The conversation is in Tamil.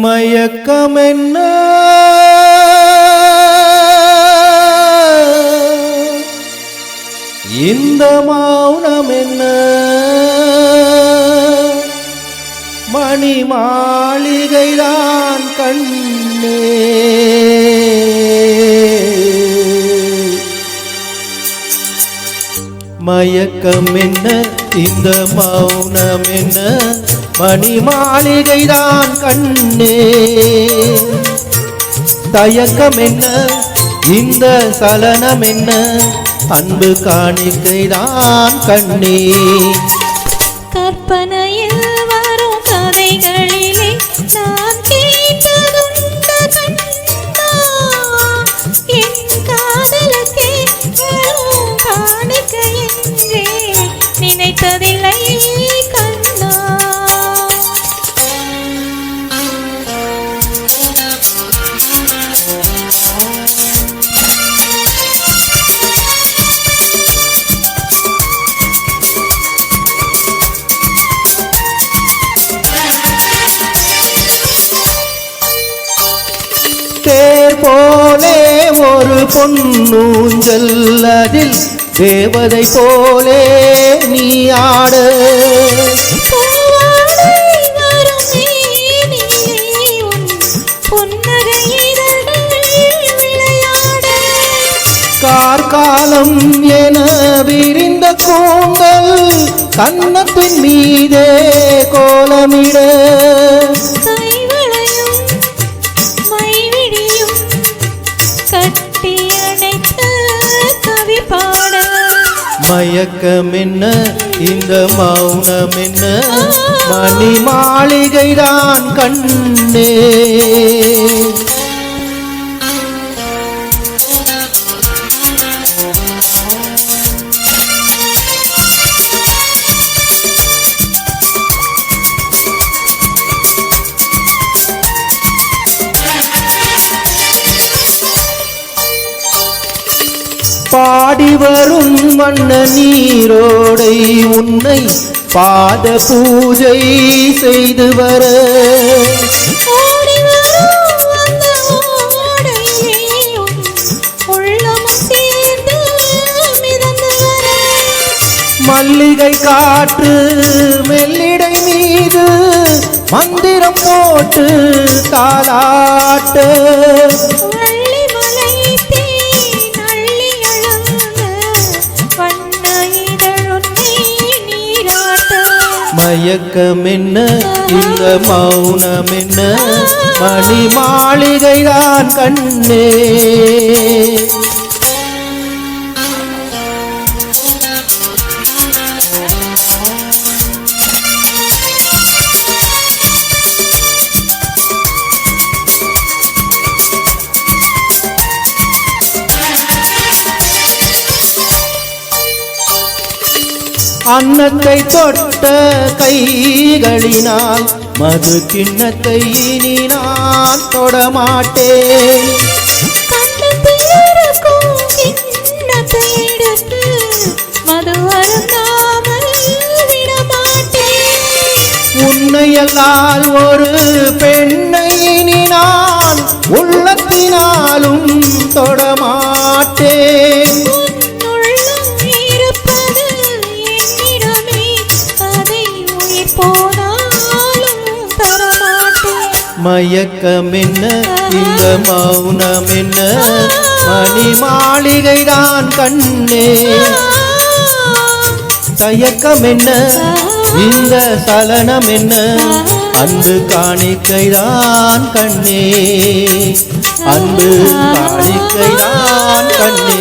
மயக்கமென்ன இந்த மௌனமென்ன மணி மாளிகைதான் கண்ணே மயக்கமென்ன இந்த மௌனமென்ன மணி மாளிகைதான் கண்ணே தயக்கமென்ன இந்த சலனமென்ன அன்பு காணிக்கைதான் கண்ணே கற்பனையில் வரும் கதைகளிலே நான் கேட்டதுண்ட கண்ணா என் காதலுக்கே வரும் காணிக்கை என்றே நினைத்ததில்லை கண்ணா தேர் போலே ஒரு பொன்னூஞ்சல் அதில் தேவதை போலே நீ ஆட கார்காலம் என விரிந்த கூந்தல் கன்னத்தின் மீதே கோலமிட மயக்கமென்ன இந்த மௌனமென்ன மணி மாளிகைதான் கண்ணே பாடி வரும் வண்ண நீரோடை உன்னை பாத பூஜை செய்து வர மல்லிகை காற்று மெல்லிடை மீது மந்திரம் போட்டு தாலாட்டு மயக்கமென்ன இந்த மௌனமென்ன மணி மாளிகைதான் கண்ணே அன்னத்தை தொட்ட கைகளினால் மது கிண்ணத்தை இனி நான் தொடமாட்டேன் உன்னையல்லால் ஒரு பெண்ணை இனி நான் உள்ளத்தினாலும் தொடமாட்டேன் மயக்கமென்ன இந்த மௌனமென்ன மணி மாளிகைதான் கண்ணே தயக்கமென்ன இந்த சலனமென்ன அன்பு காணிக்கைதான் கண்ணே அன்பு காணிக்கைதான் கண்ணே